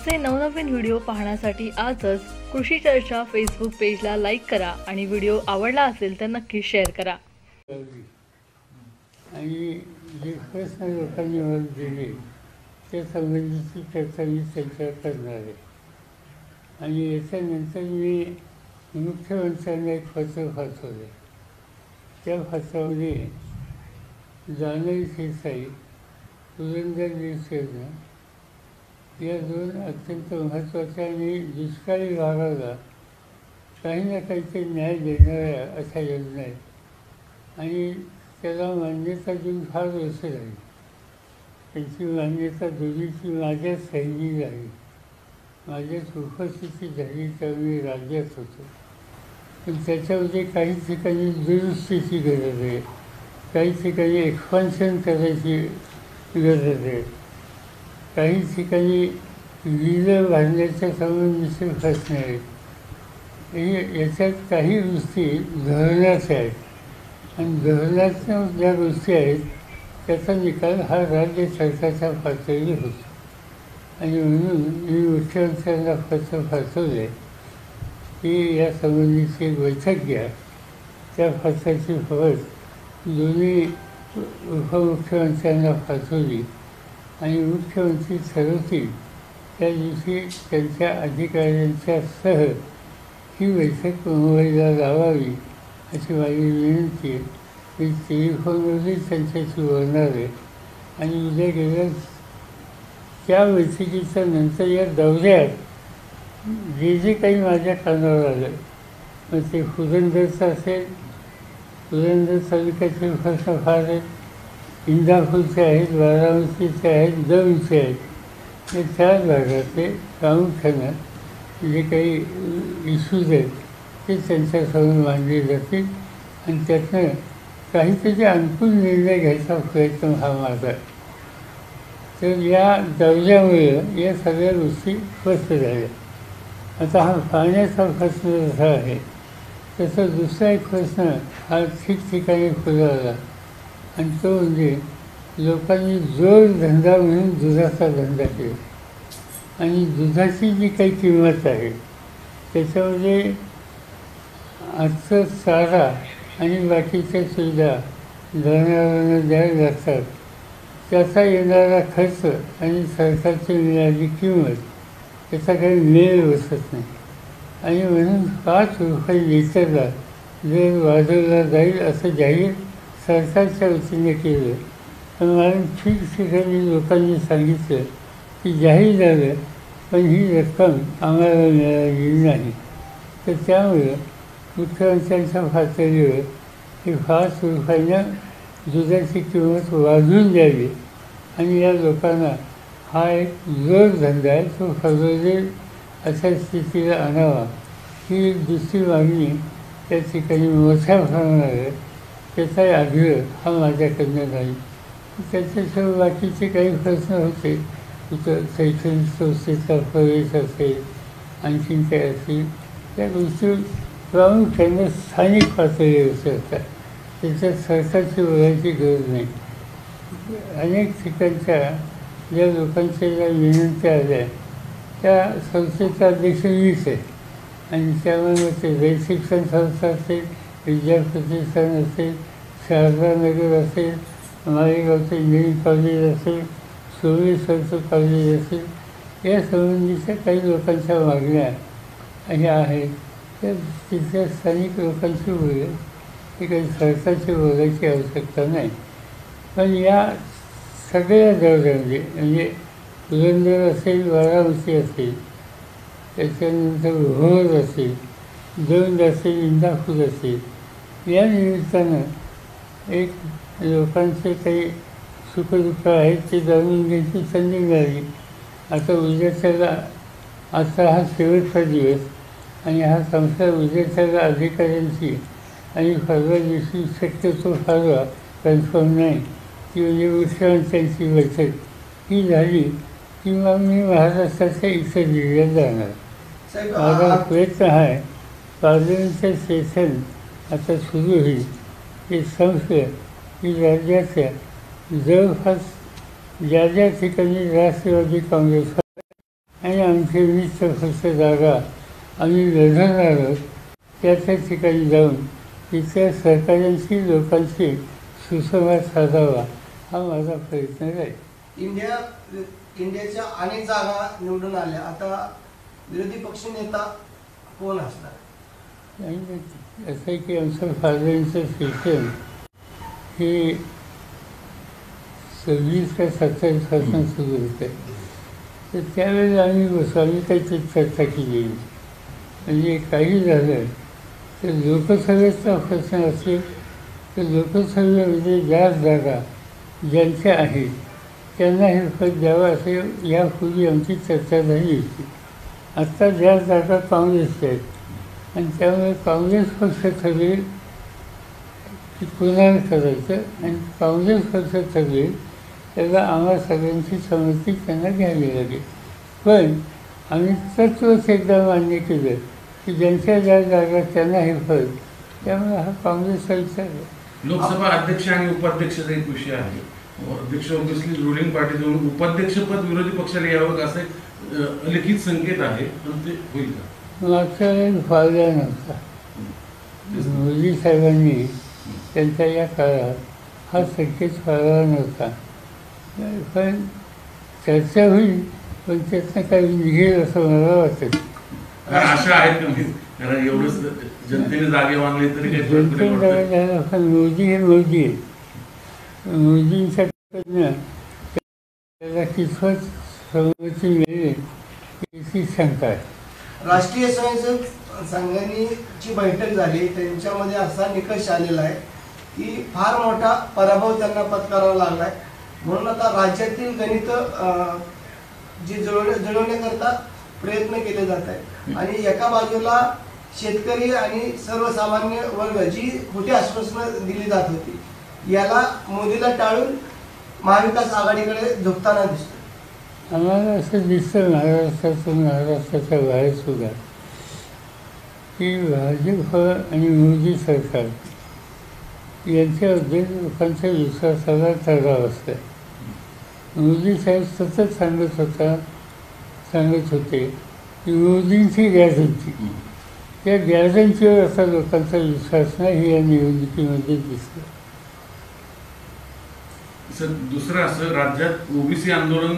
आमचे नवनवीन व्हिडिओ पाहण्यासाठी आजच कृषी चर्चा फेसबुक पेजला लाईक करा आणि व्हिडिओ आवडला असेल तर नक्की शेअर करा. आणि जे प्रश्न लोकांनी मला दिले त्या संबंधीची चर्चा मी त्यांच्यावर करणार आहे. आणि याच्यानंतर मी मुख्यमंत्र्यांना एक पत्र पाठवलं. त्या पत्रामध्ये जाणवी शिरसाई, पुरंदर निसर्ग या दोन अत्यंत महत्त्वाच्या आणि दुष्काळी भागाला काही ना काहीतरी न्याय देणाऱ्या अशा योजना आहेत आणि त्याला मान्यता देऊन फार वर्ष झाली. त्यांची मान्यता दोन्हीची माझ्याच सैनी झाली, माझ्याच उपस्थिती झाली, तेव्हा मी राज्यात होतो. पण त्याच्यामध्ये काही ठिकाणी दुरुस्तीची गरज आहे, काही ठिकाणी एक्सपान्शन करायची गरज आहे, काही ठिकाणी विहिरं बांधण्याच्या संबंधीचे प्रश्न आहेत. याच्यात काही गोष्टी धोरणाच्या आहेत आणि धोरणाच्या ज्या गोष्टी आहेत त्याचा निकाल हा राज्य सरकारच्या पातळीवर होतो. आणि म्हणून मी मुख्यमंत्र्यांना पत्र पाठवले की या संबंधीची एक बैठक घ्या. त्या पत्राची प्रत दोन्ही उपमुख्यमंत्र्यांना पाठवली आणि मुख्यमंत्री ठरवतील त्या दिवशी त्यांच्या अधिकाऱ्यांच्या सह ही बैठक मुंबईला लावावी अशी माझी विनंती आहे. मी टेलिफोनवरच त्यांच्याशी बोलणार आहे आणि उद्या गेल्या त्या बैठकीच्या नंतर या दौऱ्यात जे काही माझ्या कानावर आलं, मग ते पुरंदरचं असेल, पुरंदर तालुक्याचे प्रश्न फार आहेत, इंदापूरचे आहेत, बारामतीचे आहेत, दौंडचे आहेत. हे चार भागातले प्रामुख्यानं जे काही इश्यूज आहेत ते त्यांच्यासमोर मांडले जातील आणि त्यातनं काहीतरी अनुकूल निर्णय घ्यायचा प्रयत्न हा माझा आहे. तर या दौऱ्यामुळे या सगळ्या गोष्टी स्पष्ट झाल्या. आता हा पाण्याचा प्रश्न जसा आहे तसं दुसरा एक प्रश्न हा ठिकठिकाणी फुलवला आणि तो म्हणजे लोकांनी जोडधंदा म्हणून दुधाचा धंदा केला आणि दुधाची जी काही किंमत आहे त्याच्यामध्ये आजचं चारा आणि बाकीच्या सुविधा जनावरांना द्याव्या लागतात, त्याचा येणारा खर्च आणि सरकारची मिळाली किंमत याचा काही मेळ बसत नाही. आणि म्हणून 5 रुपये लिटरला दर वाढवला जाईल असं जाहीर सरकारच्या वतीने केलं. पण मला ठिकठिकाणी लोकांनी सांगितलं की जाहीर झालं पण ही रक्कम आम्हाला मिळाली नाही. तर त्यामुळं मुख्यमंत्र्यांच्या पातळीवर ही 5 रुपयानं दुधाची किंमत वाढवून द्यावी आणि या लोकांना हा एक जोडधंदा आहे तो फसवलेल अशा स्थितीला आणावा ही एक दुसरी मागणी त्या ठिकाणी मोठ्या प्रमाणावर आहे. त्याचाही आग्रह हा माझ्याकडनं नाही. त्याच्याशिवाय बाकीचे काही प्रश्न होते, कुठं शैक्षणिक संस्थेचा प्रवेश असेल, आणखीन काय असेल, त्या गोष्टी प्रामुख्याने स्थानिक पातळीवर असतात. त्याच्यात सरकारची बोलायची गरज नाही. अनेक ठिकाणच्या ज्या लोकांच्या ज्या विनंत्या आल्या त्या संस्थेचा अध्यक्ष मीच आहे आणि त्यामुळे ते शिक्षण संस्था असेल, विद्याप्रतिष्ठान असेल, शारदा नगर असेल, मालेगावचं इंजिनिअरिंग कॉलेज असेल, सोमेश्वरचं कॉलेज असेल, या संबंधीच्या काही लोकांच्या मागण्या ह्या आहेत. त्या तिथल्या स्थानिक लोकांची बोलेल, ही काही सरकारची बोलायची आवश्यकता नाही. पण या सगळ्या दौऱ्यामध्ये म्हणजे पुरंदर असेल, बारामती असेल, त्याच्यानंतर भोर असेल, दौंड असेल, इंदापूर असेल, या निमित्तानं एक लोकांचे काही सुखदुःख आहेत ते जाणून घ्यायची संधी मिळाली. आता उद्याच्याला आजचा हा शेवटचा दिवस आणि हा संसार उद्याच्याला अधिकाऱ्यांची आणि परवा दिवशी शक्यतो परवा कन्फर्म नाही की म्हणजे मुख्यमंत्र्यांची बैठक ही झाली की मग मी महाराष्ट्राच्या इतर जिल्ह्यात जाणार. माझा प्रयत्न हा आहे पार्लमेंटचं सेशन आता सुरू होईल ते संपलं की राज्याच्या जवळपास ज्या ज्या ठिकाणी राष्ट्रवादी काँग्रेस आणि आमची 20 जागा आम्ही लढवणार आहोत, त्या ठिकाणी जाऊन तिथल्या सहकाऱ्यांशी लोकांशी सुसंवाद साधावा हा माझा प्रयत्न राहील. इंडियाच्या अनेक जागा निवडून आल्या, आता विरोधी पक्ष नेता कोण असणार? असं आहे की आमचं फादरांचं शिक्षण हे 26 का 27 पासून सुरू होतं. तर त्यावेळेला आम्ही काही चर्चा केली. म्हणजे काही झालं तर लोकसभेचा प्रश्न असेल तर लोकसभेमध्ये ज्या जागा ज्यांच्या आहेत त्यांना हे पद द्यावं असे यापूर्वी आमची चर्चा झाली होती. आत्ता ज्या जागा काँग्रेसच्या आहेत आणि त्यामुळे काँग्रेस पक्ष ठरवेल की पुन्हा करायचं आणि काँग्रेस पक्ष ठरवेल त्याला आम्हा सगळ्यांची संमती त्यांना घ्यावी लागेल. पण आम्ही तत्वच एकदा मान्य केलं की ज्यांच्या ज्या जागा त्यांना हे पद, त्यामुळे हा काँग्रेसचा विचार आहे. लोकसभा अध्यक्ष आणि उपाध्यक्षाचा एक विषय आहे. अध्यक्ष ऑब्विसली रुलिंग पार्टीजवळून उपाध्यक्षपद विरोधी पक्षाला यावं असं एक लिखित संकेत आहे, पण ते होईल का? मागच्या वेळेस फायदा नव्हता. मोदी साहेबांनी त्यांच्या या काळात हा संकेत फाळला नव्हता. पण चर्चा होईल, पण त्यातनं काही निघेल असं मला वाटतं. आशा आहेत कमी, कारण एवढंच जनतेने जागे मानले तरी जनतेने जागा द्यायला. पण मोदी हे मोदी आहे. मोदींच्याकडनं त्याला कितपत संमती मिळेल याची शंका आहे. राष्ट्रीय स्वयंसेवक संघाची बैठक झाली, त्यांच्यामध्ये असा निकष आलेला आहे की फार मोठा पराभव त्यांना पत्करावा लागला आहे. म्हणून आता राज्यातील गणित जी जुळवण्याकरता प्रयत्न केले जात आहेत. आणि एका बाजूला शेतकरी आणि सर्वसामान्य वर्ग जी खोटी आश्वासनं दिली जात होती, याला मोदीला टाळून महाविकास आघाडीकडे झुकताना दिसतो. आम्हाला असं दिसतं महाराष्ट्राच्या बाहेर सुद्धा की भाजप आणि मोदी सरकार यांच्याबद्दल लोकांच्या विश्वासाला ठराव असतं. मोदी साहेब सतत सांगत होते की मोदींची गॅरंटी, त्या गॅरंटीवर असा लोकांचा विश्वास नाही हे या निवडणुकीमध्ये दिसतं. सर, दुसरं असं, राज्यात ओबीसी आंदोलन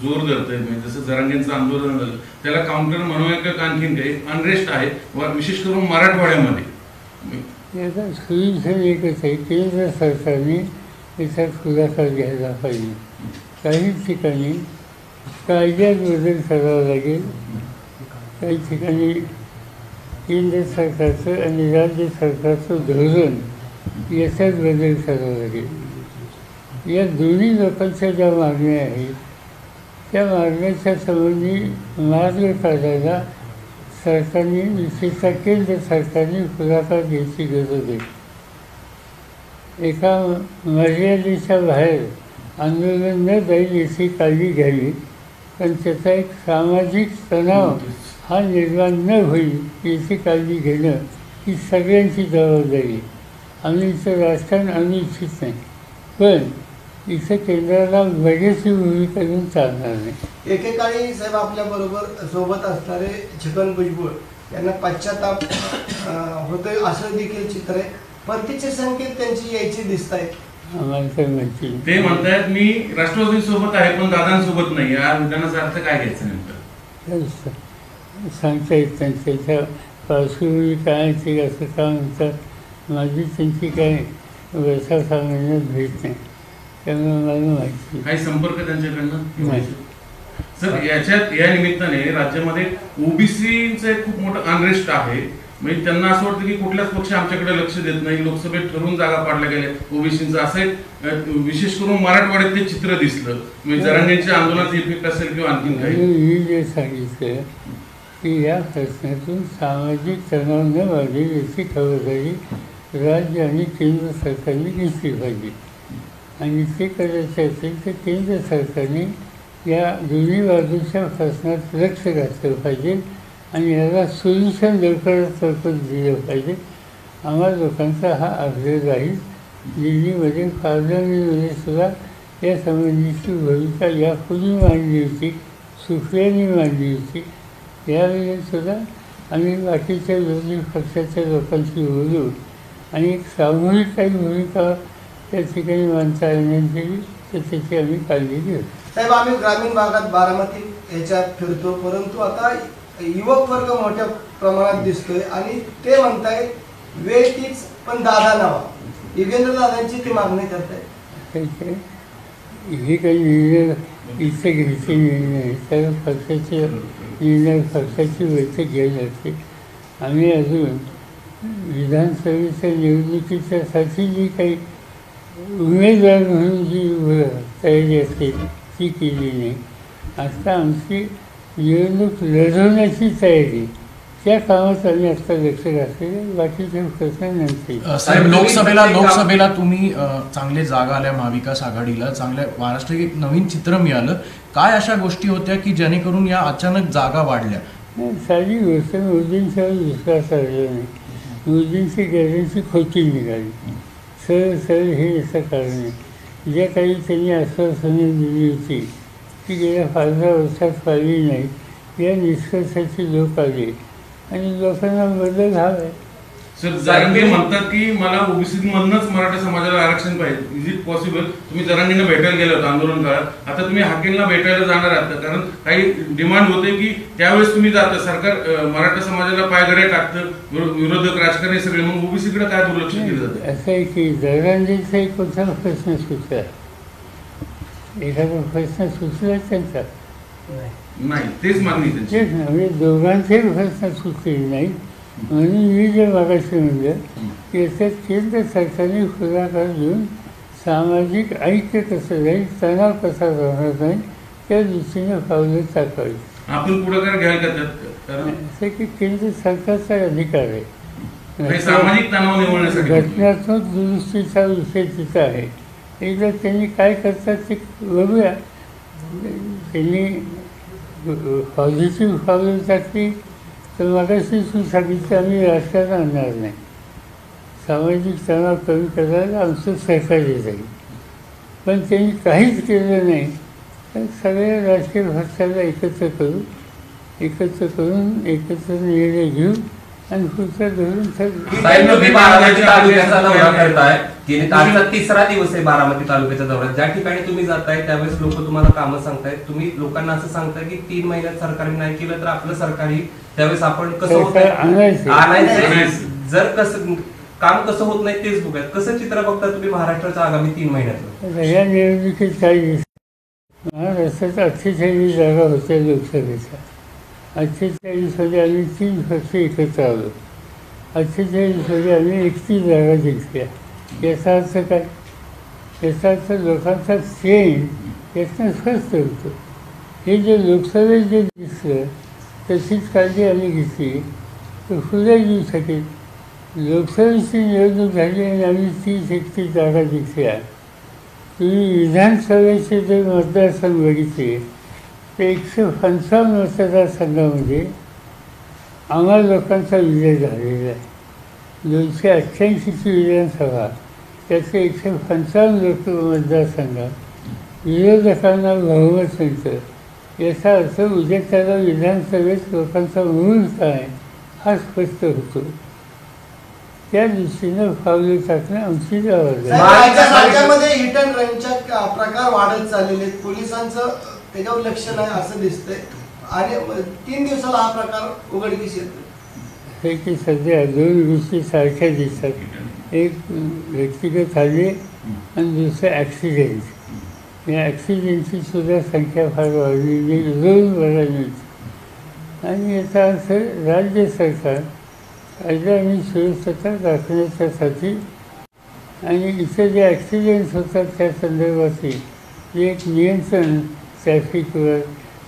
जोर धरतंय. म्हणजे जसं जरांगेंचं आंदोलन झालं त्याला काउंटर म्हणूया का आणखीन काही अनरेस्ट आहे, विशेष करून मराठवाड्यामध्ये. याचा सोल्युशन एकच आहे, केंद्र सरकारने याच्यात पुढाकार घ्यायला पाहिजे. काही ठिकाणी कायद्यात बदल करावा लागेल, काही ठिकाणी केंद्र सरकारचं आणि राज्य सरकारचं धोरण याच्यात बदल करावा लागेल. या दोन्ही लोकांच्या ज्या मागण्या आहेत त्या मागण्याच्या संबंधी मार्ग काढायला सरकारने, विशेषतः केंद्र सरकारने पुढाकार घ्यायची गरज आहे. एका मर्यादेच्या बाहेर आंदोलन न जाईल याची काळजी घ्यावी, पण त्याचा एक सामाजिक तणाव हा निर्माण न होईल याची काळजी घेणं ही सगळ्यांची जबाबदारी. आम्ही इथं राजकारण आणू इच्छित नाही, पण इथं केंद्राला बघ्याची भूमिका घेऊन चालणार नाही. एकेकाळी साहेब आपल्याबरोबर सोबत असणारे छगन भुजबळ यांना पश्चाताप होतोय असं देखील चित्र आहे. परतीचे संकेत त्यांची यायची दिसत आहेत. आम्हाला तर माहिती ते म्हणतायत मी राष्ट्रवादीसोबत आहे पण दादांसोबत नाही. या विधानाचा अर्थ काय घ्यायचा नेमकं? सांगता येत नाही. त्याच्या पार्श्वभूमी काय ते असं का म्हणतात, माझी त्यांची काय वर्षा सांगण्यात भेट नाही, त्यामुळे मला माहिती काही संपर्क त्यांच्याकडनं नाही. सर, या निमित्ताने राज्यामध्ये ओबीसीचं खूप मोठं अनरेस्ट आहे. म्हणजे त्यांना असं वाटतं की कुठलाच पक्ष आमच्याकडे लक्ष देत नाही, लोकसभेत ठरवून जागा पाडल्या गेल्या ओबीसीचं. असं एक विशेष करून मराठवाड्यात ते चित्र दिसलं. म्हणजे जरांगेंच्या आंदोलनाचा इफेक्ट असेल किंवा आणखीन काही. मी जे सांगितलं की या प्रश्नातून सामाजिक तणाव न वाढेल याची खबरदारी राज्य आणि केंद्र सरकारने घेतली पाहिजे. आणि ते करायचं असेल तर केंद्र सरकारने या दोन्ही बाजूच्या प्रश्नात लक्ष घातलं पाहिजे आणि याला सोल्युशन लवकरात लवकर दिलं पाहिजे. आम्हा लोकांचा हा आग्रह राहील. दिल्लीमध्ये पार्लमेंटमध्ये सुद्धा या संबंधीची भूमिका यापूर्वी मांडली होती, सुप्रियांनी मांडली होती. यावेळेस सुद्धा आम्ही बाकीच्या विरोधी पक्षाच्या लोकांशी बोलू आणि एक सामूहिक काही भूमिका त्या ठिकाणी मांडता येण्याची तर त्याची आम्ही काळजी घेऊ. साहेब, आम्ही ग्रामीण भागात बारामती याच्यात फिरतो, परंतु आता युवक वर्ग मोठ्या प्रमाणात दिसतोय आणि ते म्हणतायत वेळ तीच पण दादा नावा. योगेंद्र दादांची ती मागणी करतायत. हे काही निर्णय इथे घ्यायचे निर्णय तर पक्षाचे निर्णय पक्षाची बैठक घ्यायला लागते. आम्ही अजून विधानसभेच्या निवडणुकीच्यासाठी जी काही उमेदवार म्हणून जी तयारी असते ती केली नाही. आता आमची निवडणूक लढवण्याची तयारी त्या कामात आम्ही आता लक्ष घातलेले, बाकीचे प्रश्न नसते. साहेब, लोकसभेला तुम्ही चांगले जागा आल्या, महाविकास आघाडीला चांगल्या महाराष्ट्रात एक नवीन चित्र मिळालं. काय अशा गोष्टी होत्या की जेणेकरून या अचानक जागा वाढल्या? साधी गोष्ट, मोदींच्यावर विश्वास आलेला नाही. मोदींची गॅरंटी खोटी निघाली. सरळ हे असं कारण आहे. ज्या काही त्यांनी आश्वासने दिली होती ती गेल्या 15 वर्षात पाळली नाही, या निष्कर्षाची लोक आले आणि लोकांना बदल हवा आहे. सर, जरांगे म्हणतात की मला ओबीसी मधनच मराठा समाजाला आरक्षण पाहिजे. Is it possible? तुम्ही जरांगेंना भेटायला गेले होते आंदोलन काळात, आता तुम्ही हाकेंना भेटायला जाणार आहात? कारण काही डिमांड होते की त्यावेळेस तुम्ही जाता, सरकार मराठा समाजाला पायघड्या टाकतं, विरोधक राजकारणी सगळे, मग ओबीसीकडे काय दुर्लक्ष केलं जातं? असं आहे की जरांगेचा एक कोणता प्रश्न सुचला, एखादा प्रश्न सुचला त्यांचा नाही, तेच मागणी त्यांची. तेच ना, म्हणजे दोघांचे प्रश्न सुचलेले नाही. म्हणून मी जे मागाशी म्हणलं की याच्यात केंद्र सरकारने पुढाकार घेऊन सामाजिक ऐक्य कसं जाईल, तणाव कसा राहणार नाही, त्या दृष्टीने पावलं टाकावी. आपण पुढाकार घ्याल का त्यात? कारण असं की केंद्र सरकारचा अधिकार आहे. सामाजिक तणाव निवडण्यासाठी घटनात्मक दुरुस्तीचा विषय तिथं आहे. एकदा त्यांनी काय करतात ते बघूया. त्यांनी पॉझिटिव्ह पावलं टाकली तर मागाशी सांगितलं आम्ही राजकारण आणणार नाही, सामाजिक तणाव कमी करायला आमचं सहकार्य जाईल. पण त्यांनी काहीच केलं नाही. तर सगळ्या राजकीय पक्षाला एकत्र करून एकत्र निर्णय घेऊ आणि पुढचं धोरण ठरवू. बारामती तालुक्याचा दौरा करताय, आजचा 3रा दिवस आहे बारामती तालुक्याच्या दौऱ्यात. ज्या ठिकाणी तुम्ही जाताय त्यावेळेस लोक तुम्हाला कामं सांगतायत, तुम्ही लोकांना असं सांगताय की 3 महिन्यात सरकारने नाही केलं तर आपलं सरकारी, त्यावेळेस आपण कसं होत आणायचं, जर कसं काम कसं होत नाही तेच बघायचं. कसं चित्र बघता तुम्ही महाराष्ट्राच्या आगामी 3 महिन्यात? या निवडणुकीत काही महाराष्ट्रात 48 जागा होत्या लोकसभेच्या. 48मध्ये आम्ही 3 पक्ष एकत्र आलो. 48मध्ये आम्ही 31 जागा जिंकल्या. याचा अर्थ काय? याचा अर्थ लोकांचा चेंज यातनं स्पष्ट होतो. हे जे लोकसभेत जे दिसलं तशीच काळजी आम्ही घेतली तर पुढे येऊ शकेल. लोकसभेची निवडणूक झाली आणि आम्ही 30-31 जागा जिंकल्या. तुम्ही विधानसभेचे जे मतदारसंघ बघितले ते 155 मतदारसंघामध्ये आम्हा लोकांचा विजय झालेला आहे. 288ची विधानसभा, त्याचे 155 लोक मतदारसंघात विरोधकांना बहुमत मिळतं. याचा अर्थ उद्या त्याला विधानसभेत लोकांचा मूळ काय हा स्पष्ट होतो. त्या दृष्टीनं पावले टाकणं आमची जबाबदारी. राज्यामध्ये हिट अँड रनच्या प्रकार वाढत चाललेले आहेत, पोलिसांचं त्याच्यावर लक्ष नाही असं दिसतंय आणि 3 दिवसाला हा प्रकार उघडकीस येतो. हे की सध्या 2 गोष्टी सारख्या दिसतात. एक व्यक्तिगत हल्ले आणि दुसरं ॲक्सिडेंट. या ॲक्सिडेंटची सुद्धा संख्या फार वाढलेली रोज बघायला मिळते. आणि याचा अर्थ राज्य सरकार कायदा आणि सुरक्षता राखण्याच्यासाठी आणि इतर जे ॲक्सिडेंट्स होतात त्या संदर्भातील जे एक नियंत्रण ट्रॅफिकवर,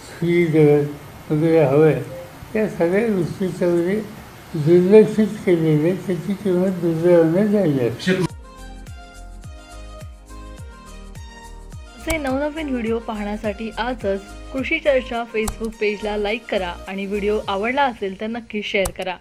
स्पीडवर वगैरे हवं आहे, त्या सगळ्या गोष्टीच्यामध्ये दुर्लक्षित केलेले त्याची किंमत दुर्दैवाने झाली आहे. असे नवनवीन व्हिडिओ पाहण्यासाठी आजच कृषी चर्चा फेसबुक पेजला लाईक करा आणि व्हिडिओ आवडला असेल तर नक्की शेअर करा.